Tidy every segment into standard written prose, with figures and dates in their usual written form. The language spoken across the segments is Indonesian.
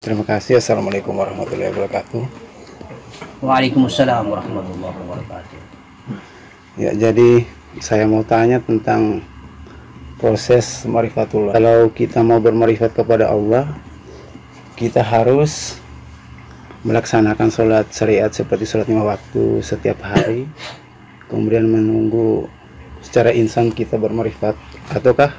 Terima kasih. Assalamualaikum warahmatullahi wabarakatuh. Waalaikumsalam warahmatullahi wabarakatuh. Ya, jadi saya mau tanya tentang proses marifatullah. Kalau kita mau bermarifat kepada Allah, kita harus melaksanakan sholat syariat seperti sholat 5 waktu setiap hari, kemudian menunggu secara insan kita bermarifat, ataukah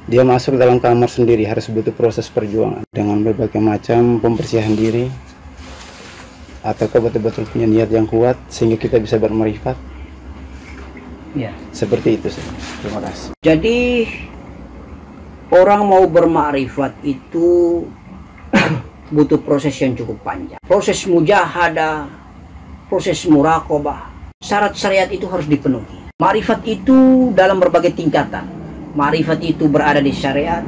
dia masuk dalam kamar sendiri, harus butuh proses perjuangan dengan berbagai macam pembersihan diri, ataukah betul-betul punya niat yang kuat sehingga kita bisa bermarifat? Ya. Seperti itu sih. Terima kasih. Jadi orang mau bermakrifat itu butuh proses yang cukup panjang. Proses mujahadah, proses muraqabah. Syarat syariat itu harus dipenuhi. Makrifat itu dalam berbagai tingkatan. Makrifat itu berada di syariat,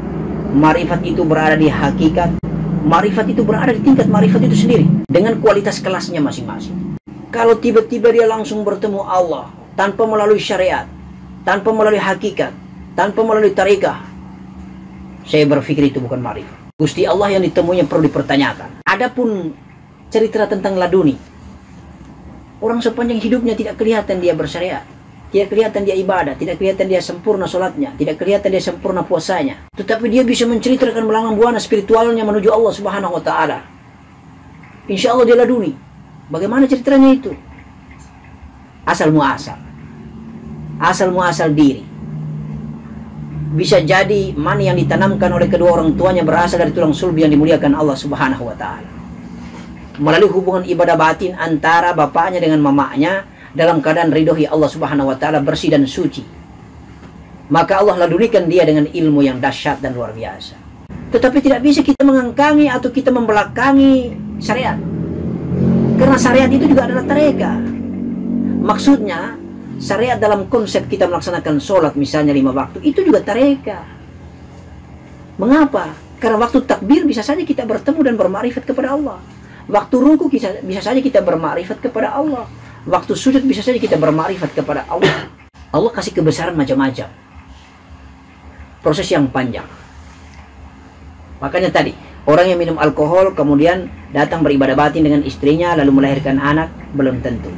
makrifat itu berada di hakikat, makrifat itu berada di tingkat makrifat itu sendiri dengan kualitas kelasnya masing-masing. Kalau tiba-tiba dia langsung bertemu Allah tanpa melalui syariat, tanpa melalui hakikat, tanpa melalui tarikah, saya berpikir itu bukan makrifat. Gusti Allah yang ditemuinya perlu dipertanyakan. Adapun cerita tentang laduni, orang sepanjang hidupnya tidak kelihatan dia bersyariat, tidak kelihatan dia ibadah, tidak kelihatan dia sempurna sholatnya, tidak kelihatan dia sempurna puasanya, tetapi dia bisa menceritakan melanglang buana spiritualnya menuju Allah Subhanahu wa Ta'ala. Insya Allah dia laduni. Bagaimana ceritanya itu? Asal muasal diri. Bisa jadi mani yang ditanamkan oleh kedua orang tuanya berasal dari tulang sulbi yang dimuliakan Allah Subhanahu wa Ta'ala. Melalui hubungan ibadah batin antara bapaknya dengan mamanya dalam keadaan ridhoi Allah Subhanahu wa Ta'ala, bersih dan suci, maka Allah ladunikan dia dengan ilmu yang dahsyat dan luar biasa. Tetapi tidak bisa kita mengangkangi atau kita membelakangi syariat, karena syariat itu juga adalah tareka. Maksudnya syariat dalam konsep kita melaksanakan sholat misalnya 5 waktu itu juga tareka. Mengapa? Karena waktu takbir bisa saja kita bertemu dan bermakrifat kepada Allah. Waktu ruku bisa saja kita bermakrifat kepada Allah. Waktu sujud bisa saja kita bermakrifat kepada Allah. Allah kasih kebesaran macam-macam. Proses yang panjang. Makanya tadi, orang yang minum alkohol kemudian datang beribadah batin dengan istrinya lalu melahirkan anak, belum tentu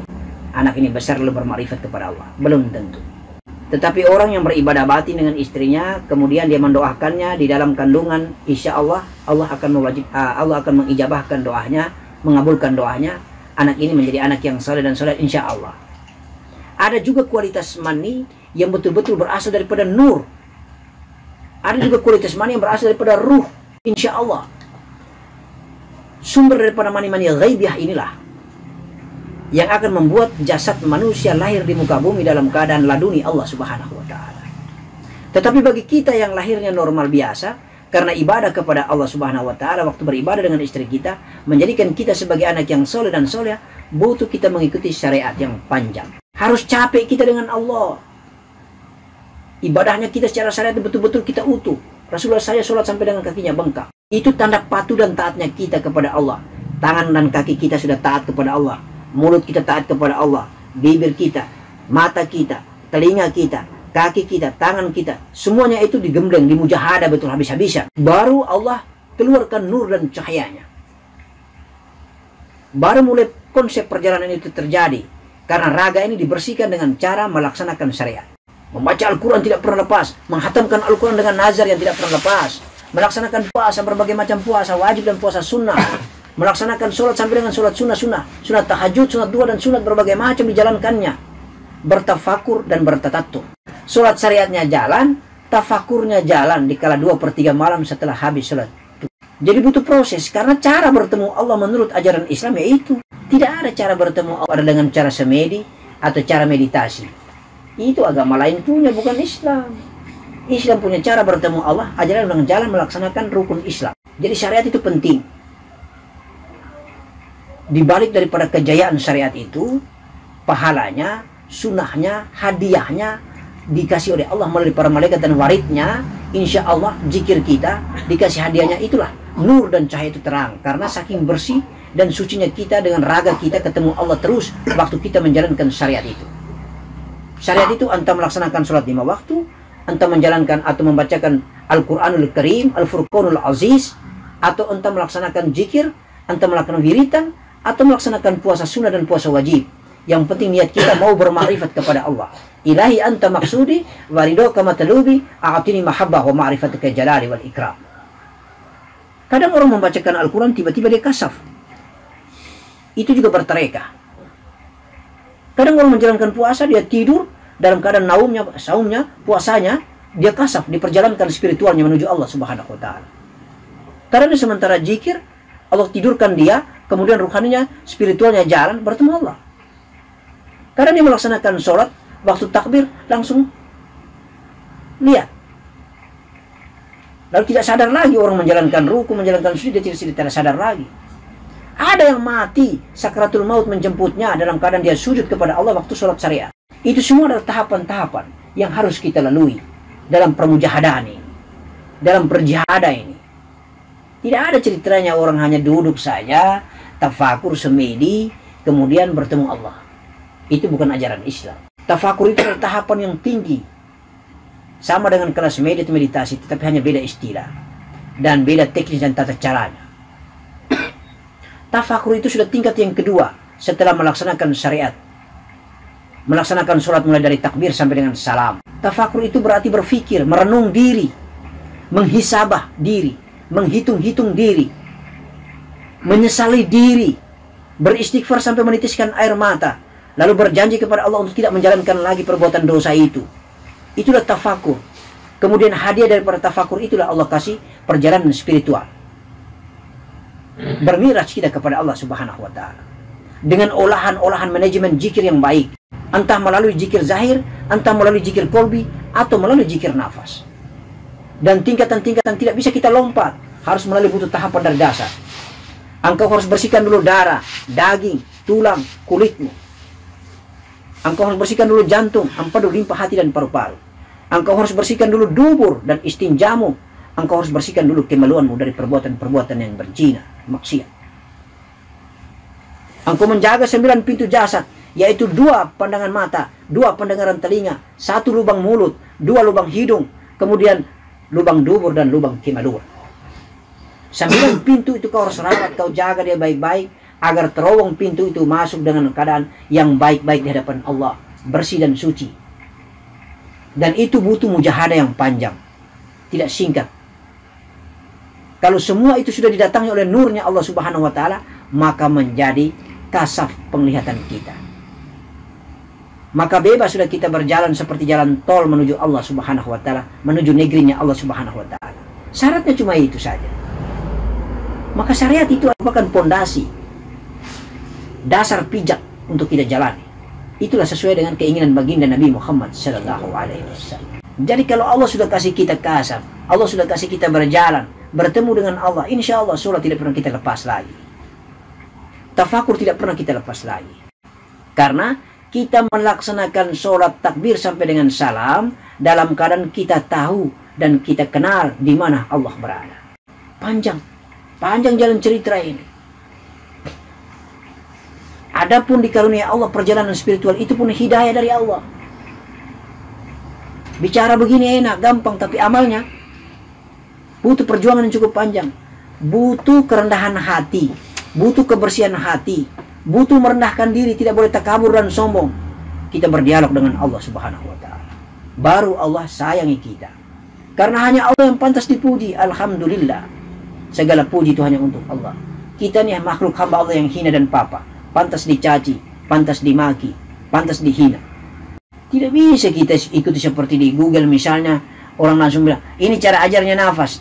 anak ini besar lalu bermakrifat kepada Allah, belum tentu. Tetapi orang yang beribadah batin dengan istrinya kemudian dia mendoakannya di dalam kandungan, insya Allah Allah akan mengijabahkan doanya, mengabulkan doanya. Anak ini menjadi anak yang saleh dan soleh insya Allah. Ada juga kualitas mani yang betul-betul berasal daripada nur. Ada juga kualitas mani yang berasal daripada ruh insya Allah. Sumber daripada mani-mani ghaibiyah inilah yang akan membuat jasad manusia lahir di muka bumi dalam keadaan laduni Allah Subhanahu wa Ta'ala. Tetapi bagi kita yang lahirnya normal biasa, karena ibadah kepada Allah Subhanahu wa Ta'ala, waktu beribadah dengan istri kita menjadikan kita sebagai anak yang soleh dan soleh, butuh kita mengikuti syariat yang panjang. Harus capek kita dengan Allah. Ibadahnya kita secara syariat betul-betul kita utuh. Rasulullah saya sholat sampai dengan kakinya bengkak. Itu tanda patuh dan taatnya kita kepada Allah. Tangan dan kaki kita sudah taat kepada Allah. Mulut kita taat kepada Allah. Bibir kita, mata kita, telinga kita, kaki kita, tangan kita, semuanya itu digembleng, dimujahadah betul habis-habisan. Baru Allah keluarkan nur dan cahayanya. Baru mulai konsep perjalanan itu terjadi. Karena raga ini dibersihkan dengan cara melaksanakan syariat. Membaca Al-Quran tidak pernah lepas. Menghatamkan Al-Quran dengan nazar yang tidak pernah lepas. Melaksanakan puasa, berbagai macam puasa, wajib dan puasa sunnah. Melaksanakan sholat sampai dengan sholat sunnah-sunnah. Sunat tahajud, sunat duha dan sunat berbagai macam dijalankannya. Bertafakur dan bertatatur. Sholat syariatnya jalan, tafakurnya jalan dikala 2/3 malam setelah habis sholat. Jadi butuh proses, karena cara bertemu Allah menurut ajaran Islam yaitu tidak ada cara bertemu Allah dengan cara semedi atau cara meditasi. Itu agama lain punya, bukan Islam. Islam punya cara bertemu Allah, ajaran dengan jalan melaksanakan rukun Islam. Jadi syariat itu penting. Di balik daripada kejayaan syariat itu, pahalanya, sunnahnya, hadiahnya dikasih oleh Allah melalui para malaikat dan waridnya. Insya Allah zikir kita dikasih hadiahnya itulah nur dan cahaya itu terang. Karena saking bersih dan sucinya kita dengan raga kita ketemu Allah terus waktu kita menjalankan syariat itu. Syariat itu anta melaksanakan sholat 5 waktu, anta menjalankan atau membacakan Al-Quranul Karim, Al-Furqanul Aziz, atau entah melaksanakan zikir, entah melaksanakan wiritan, atau melaksanakan puasa sunnah dan puasa wajib. Yang penting niat kita mau bermakrifat kepada Allah. Ilahi anta maksudi, waridoka matalubi, a'atini mahabbah wa ma'rifatika jalali wal ikram. Kadang orang membacakan Al-Quran tiba-tiba dia kasaf. Itu juga bertereka. Kadang orang menjalankan puasa dia tidur dalam keadaan naumnya, saumnya, puasanya dia kasaf, diperjalankan spiritualnya menuju Allah Subhanahu wa taala. Karena sementara zikir Allah tidurkan dia, kemudian ruhaninya, spiritualnya jalan bertemu Allah. Karena dia melaksanakan sholat, waktu takbir langsung lihat. Lalu tidak sadar lagi orang menjalankan ruku, menjalankan sujud, dia tidak sadar lagi. Ada yang mati, sakratul maut menjemputnya dalam keadaan dia sujud kepada Allah waktu sholat syariat. Itu semua adalah tahapan-tahapan yang harus kita lalui dalam permujahadah ini, dalam berjihadah ini. Tidak ada ceritanya orang hanya duduk saja, tafakur semedi, kemudian bertemu Allah. Itu bukan ajaran Islam. Tafakur itu adalah tahapan yang tinggi. Sama dengan kelas meditasi, tetapi hanya beda istilah. Dan beda teknis dan tata caranya. Tafakur itu sudah tingkat yang kedua setelah melaksanakan syariat. Melaksanakan sholat mulai dari takbir sampai dengan salam. Tafakur itu berarti berpikir, merenung diri, menghisabah diri, menghitung-hitung diri, menyesali diri, beristighfar sampai menitiskan air mata, lalu berjanji kepada Allah untuk tidak menjalankan lagi perbuatan dosa itu. Itulah tafakur. Kemudian hadiah daripada tafakur itulah Allah kasih perjalanan spiritual. Bermiraj kita kepada Allah Subhanahu wa taala dengan olahan-olahan manajemen zikir yang baik, entah melalui zikir zahir, entah melalui zikir kolbi, atau melalui zikir nafas. Dan tingkatan-tingkatan tidak bisa kita lompat, harus melalui butuh tahapan dari dasar. Engkau harus bersihkan dulu darah, daging, tulang, kulitmu. Engkau harus bersihkan dulu jantung, empedu, limpa hati dan paru-paru. Engkau harus bersihkan dulu dubur dan istinjamu. Engkau harus bersihkan dulu kemaluanmu dari perbuatan-perbuatan yang berzina, maksiat. Engkau menjaga 9 pintu jasad, yaitu 2 pandangan mata, 2 pendengaran telinga, 1 lubang mulut, 2 lubang hidung, kemudian lubang dubur dan lubang kemaluan. 9 pintu itu kau harus rawat, kau jaga dia baik-baik, agar terowong pintu itu masuk dengan keadaan yang baik-baik di hadapan Allah, bersih dan suci. Dan itu butuh mujahadah yang panjang, tidak singkat. Kalau semua itu sudah didatangi oleh nurnya Allah Subhanahu wa taala, maka menjadi kasaf penglihatan kita. Maka bebas sudah kita berjalan seperti jalan tol menuju Allah Subhanahu wa taala, menuju negerinya Allah Subhanahu wa taala. Syaratnya cuma itu saja. Maka syariat itu merupakan pondasi, dasar pijak untuk kita jalani. Itulah sesuai dengan keinginan baginda Nabi Muhammad sallallahu alaihi wasallam. Jadi kalau Allah sudah kasih kita kasaf, Allah sudah kasih kita berjalan, bertemu dengan Allah, insya Allah sholat tidak pernah kita lepas lagi. Tafakur tidak pernah kita lepas lagi. Karena kita melaksanakan sholat takbir sampai dengan salam dalam keadaan kita tahu dan kita kenal di mana Allah berada. Panjang jalan cerita ini. Adapun dikarunia Allah perjalanan spiritual itu pun hidayah dari Allah. Bicara begini enak, gampang, tapi amalnya butuh perjuangan yang cukup panjang. Butuh kerendahan hati, butuh kebersihan hati, butuh merendahkan diri, tidak boleh takabur dan sombong. Kita berdialog dengan Allah Subhanahu wa taala. Baru Allah sayangi kita. Karena hanya Allah yang pantas dipuji. Alhamdulillah. Segala puji itu hanya untuk Allah. Kita nih makhluk hamba Allah yang hina dan papa, pantas dicaci, pantas dimaki, pantas dihina. Tidak bisa kita ikuti seperti di Google misalnya, orang langsung bilang, ini cara ajarnya nafas.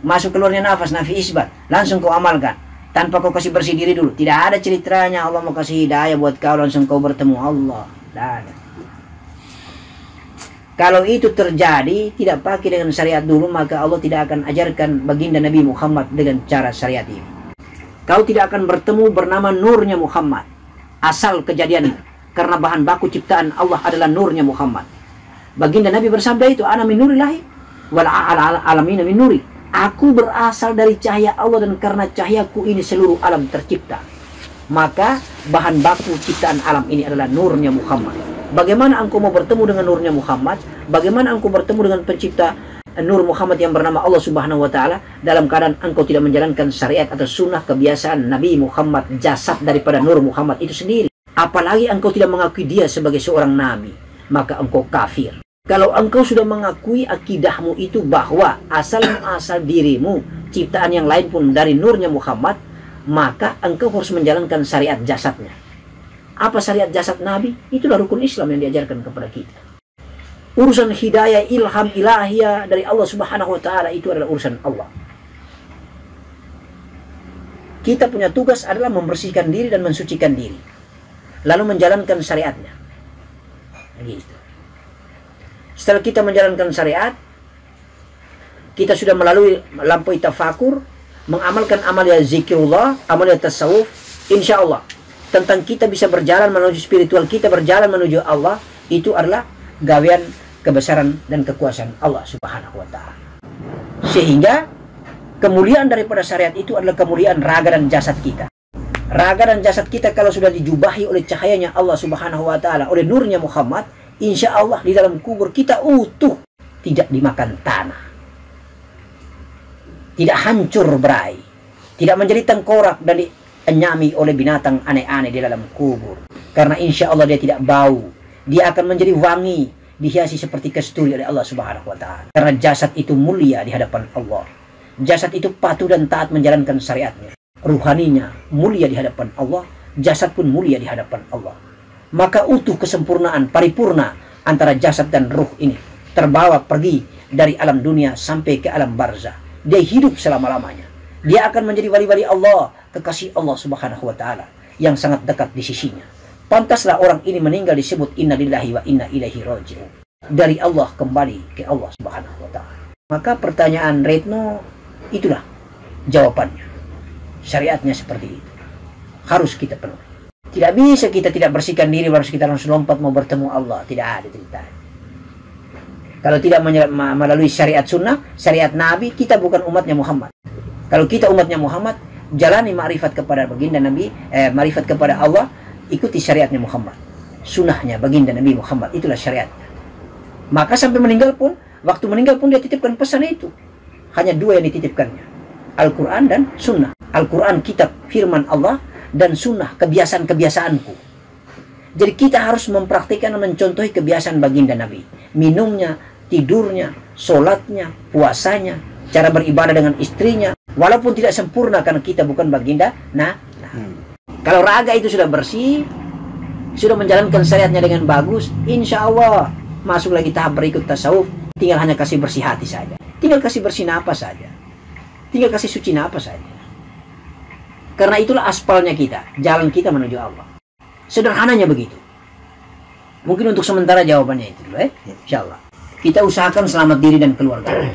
Masuk keluarnya nafas, nafi isbat. Langsung kau amalkan. Tanpa kau kasih bersih diri dulu. Tidak ada ceritanya Allah mau kasih hidayah buat kau langsung kau bertemu Allah. Tidak ada. Kalau itu terjadi, tidak pakai dengan syariat dulu, maka Allah tidak akan ajarkan baginda Nabi Muhammad dengan cara syariat ini. Kau tidak akan bertemu bernama nurnya Muhammad. Asal kejadian, karena bahan baku ciptaan Allah adalah nurnya Muhammad. Baginda Nabi bersabda itu, ana min nurillahi wal alamina min nuri. Aku berasal dari cahaya Allah dan karena cahayaku ini seluruh alam tercipta. Maka bahan baku ciptaan alam ini adalah nurnya Muhammad. Bagaimana engkau mau bertemu dengan nurnya Muhammad? Bagaimana engkau bertemu dengan pencipta Nur Muhammad yang bernama Allah Subhanahu wa Ta'ala dalam keadaan engkau tidak menjalankan syariat atau sunnah kebiasaan Nabi Muhammad, jasad daripada Nur Muhammad itu sendiri. Apalagi engkau tidak mengakui dia sebagai seorang nabi, maka engkau kafir. Kalau engkau sudah mengakui akidahmu itu bahwa asal dirimu, ciptaan yang lain pun dari nurnya Muhammad, maka engkau harus menjalankan syariat jasadnya. Apa syariat jasad Nabi? Itulah rukun Islam yang diajarkan kepada kita. Urusan hidayah, ilham ilahiyah dari Allah Subhanahu wa Ta'ala itu adalah urusan Allah. Kita punya tugas adalah membersihkan diri dan mensucikan diri, lalu menjalankan syariatnya. Gitu. Setelah kita menjalankan syariat, kita sudah melampaui tafakur, mengamalkan amalia zikrullah, amalia tasawuf, insya Allah tentang kita bisa berjalan menuju spiritual, kita berjalan menuju Allah, itu adalah gawean kebesaran dan kekuasaan Allah Subhanahu wa Ta'ala. Sehingga kemuliaan daripada syariat itu adalah kemuliaan raga dan jasad kita. Raga dan jasad kita kalau sudah dijubahi oleh cahayanya Allah Subhanahu wa Ta'ala, oleh nurnya Muhammad, insya Allah di dalam kubur kita utuh, tidak dimakan tanah, tidak hancur berai, tidak menjadi tengkorak dan dienyami oleh binatang aneh-aneh di dalam kubur. Karena insya Allah dia tidak bau, dia akan menjadi wangi, dihiasi seperti kasturi oleh Allah Subhanahu wa Ta'ala. Karena jasad itu mulia di hadapan Allah. Jasad itu patuh dan taat menjalankan syariatnya. Ruhaninya mulia di hadapan Allah, jasad pun mulia di hadapan Allah. Maka utuh kesempurnaan paripurna antara jasad dan ruh ini terbawa pergi dari alam dunia sampai ke alam barzah. Dia hidup selama-lamanya. Dia akan menjadi wali-wali Allah, kekasih Allah Subhanahu wa Ta'ala yang sangat dekat di sisinya. Pantaslah orang ini meninggal disebut inna lillahi wa inna ilaihi raji'un. Dari Allah kembali ke Allah Subhanahu wa Ta'ala. Maka pertanyaan Retno itulah jawabannya. Syariatnya seperti itu. Harus kita penuhi. Tidak bisa kita tidak bersihkan diri harus kita langsung lompat mau bertemu Allah. Tidak ada cerita. Kalau tidak melalui syariat sunnah, syariat Nabi, kita bukan umatnya Muhammad. Kalau kita umatnya Muhammad, jalani ma'rifat kepada baginda Nabi, ma'rifat kepada Allah, ikuti syariatnya Muhammad. Sunnahnya baginda Nabi Muhammad, itulah syariatnya. Maka sampai meninggal pun, waktu meninggal pun dia titipkan pesan itu. Hanya dua yang dititipkannya. Al-Quran dan sunnah. Al-Quran kitab firman Allah, dan sunnah kebiasaan-kebiasaanku. Jadi kita harus mempraktikkan dan mencontohi kebiasaan baginda Nabi. Minumnya, tidurnya, sholatnya, puasanya, cara beribadah dengan istrinya. Walaupun tidak sempurna karena kita bukan baginda. Kalau raga itu sudah bersih, sudah menjalankan syariatnya dengan bagus, insya Allah masuk lagi tahap berikut tasawuf. Tinggal hanya kasih bersih hati saja. Tinggal kasih bersih napas saja. Tinggal kasih suci napas saja. Karena itulah aspalnya kita, jalan kita menuju Allah. Sederhananya begitu. Mungkin untuk sementara jawabannya itu dulu, insya Allah. Kita usahakan selamat diri dan keluarga.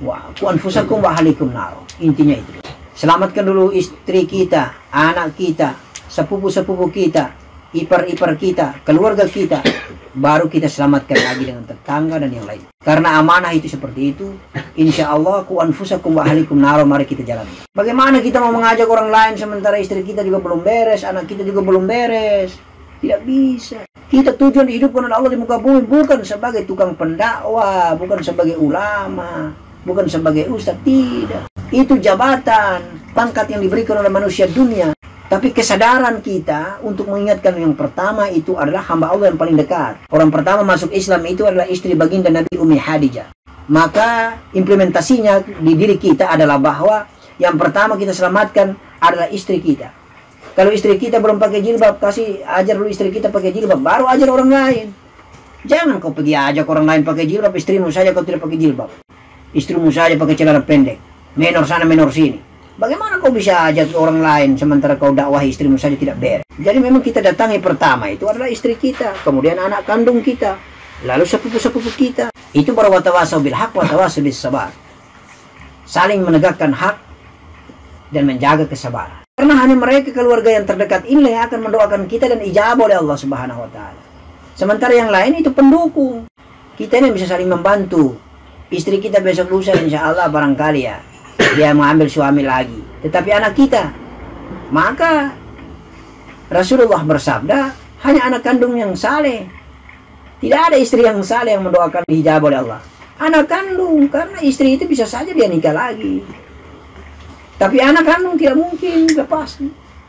Wa anfusakum wa ahlikum nar. Intinya itu. Selamatkan dulu istri kita, anak kita, sepupu-sepupu kita, ipar-ipar kita, keluarga kita. Baru kita selamatkan lagi dengan tetangga dan yang lain. Karena amanah itu seperti itu. Insya Allah ku anfusakum wa ahlikum nar. Mari kita jalani. Bagaimana kita mau mengajak orang lain sementara istri kita juga belum beres, anak kita juga belum beres? Tidak bisa. Kita tujuan dihidupkan oleh Allah di muka bumi bukan sebagai tukang pendakwah, bukan sebagai ulama, bukan sebagai ustaz, tidak. Itu jabatan, pangkat yang diberikan oleh manusia dunia. Tapi kesadaran kita untuk mengingatkan yang pertama itu adalah hamba Allah yang paling dekat. Orang pertama masuk Islam itu adalah istri baginda Nabi Ummi Khadijah. Maka implementasinya di diri kita adalah bahwa yang pertama kita selamatkan adalah istri kita. Kalau istri kita belum pakai jilbab, kasih ajar dulu istri kita pakai jilbab, baru ajar orang lain. Jangan kau pergi ajak orang lain pakai jilbab, istrimu saja kau tidak pakai jilbab. Istrimu saja pakai celana pendek, menor sana menor sini. Bagaimana kau bisa ajak orang lain sementara kau dakwahi istrimu saja tidak beres? Jadi memang kita datangi pertama itu adalah istri kita, kemudian anak kandung kita, lalu sepupu-sepupu kita. Itu baru watawasau bil haq watawasau bis sabar. Saling menegakkan hak dan menjaga kesabaran. Karena hanya mereka keluarga yang terdekat ini yang akan mendoakan kita dan ijabah oleh Allah Subhanahu wa Ta'ala. Sementara yang lain itu pendukung. Kita ini bisa saling membantu. Istri kita besok lusa insya Allah barangkali ya dia mengambil suami lagi, tetapi anak kita, maka Rasulullah bersabda hanya anak kandung yang saleh, tidak ada istri yang saleh yang mendoakan hijab oleh Allah. Anak kandung, karena istri itu bisa saja dia nikah lagi. Tapi anak kandung tidak mungkin lepas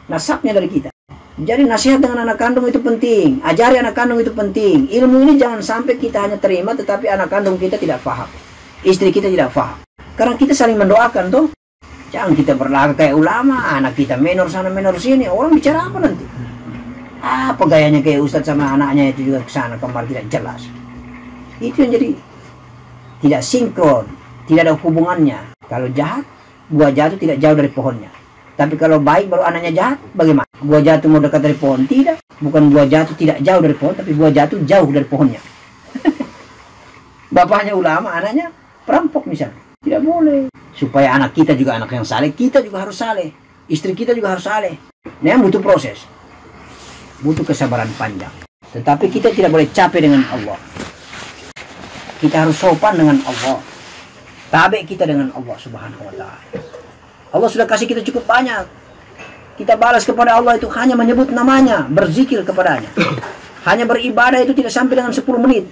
nasabnya dari kita. Jadi nasihat dengan anak kandung itu penting. Ajari anak kandung itu penting. Ilmu ini jangan sampai kita hanya terima, tetapi anak kandung kita tidak paham. Istri kita tidak paham. Karena kita saling mendoakan tuh. Jangan kita berlaga kayak ulama, anak kita menor sana menor sini. Orang bicara apa nanti? Apa gayanya kayak ustadz sama anaknya itu juga kesana kemari tidak jelas. Itu yang jadi tidak sinkron, tidak ada hubungannya. Kalau jahat, buah jatuh tidak jauh dari pohonnya. Tapi kalau baik baru anaknya jahat, bagaimana? Buah jatuh mau dekat dari pohon? Tidak. Bukan buah jatuh tidak jauh dari pohon, tapi buah jatuh jauh dari pohonnya. Bapaknya ulama, anaknya perampok misalnya. Tidak boleh. Supaya anak kita juga anak yang saleh, kita juga harus saleh. Istri kita juga harus saleh. Nah, butuh proses. Butuh kesabaran panjang. Tetapi kita tidak boleh capek dengan Allah. Kita harus sopan dengan Allah. Tabe kita dengan Allah Subhanahu wa ta'ala. Allah sudah kasih kita cukup banyak. Kita balas kepada Allah itu hanya menyebut namanya, berzikir kepadanya. Hanya beribadah itu tidak sampai dengan 10 menit.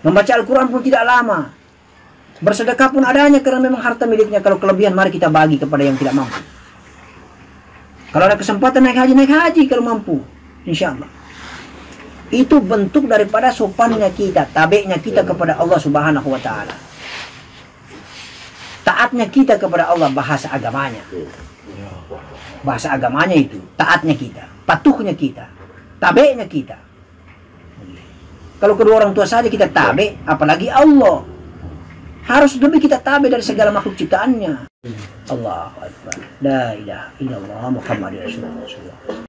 Membaca Al-Quran pun tidak lama. Bersedekah pun adanya karena memang harta miliknya. Kalau kelebihan mari kita bagi kepada yang tidak mampu. Kalau ada kesempatan naik haji kalau mampu. Insya Allah. Itu bentuk daripada sopannya kita, tabeknya kita kepada Allah Subhanahu wa ta'ala. Taatnya kita kepada Allah, bahasa agamanya. Bahasa agamanya itu, taatnya kita, patuhnya kita, tabeknya kita. Kalau kedua orang tua saja kita tabe, apalagi Allah. Harus lebih kita tabe dari segala makhluk ciptaannya. Allahu Akbar. La ilaha illallah Muhammadur Rasulullah.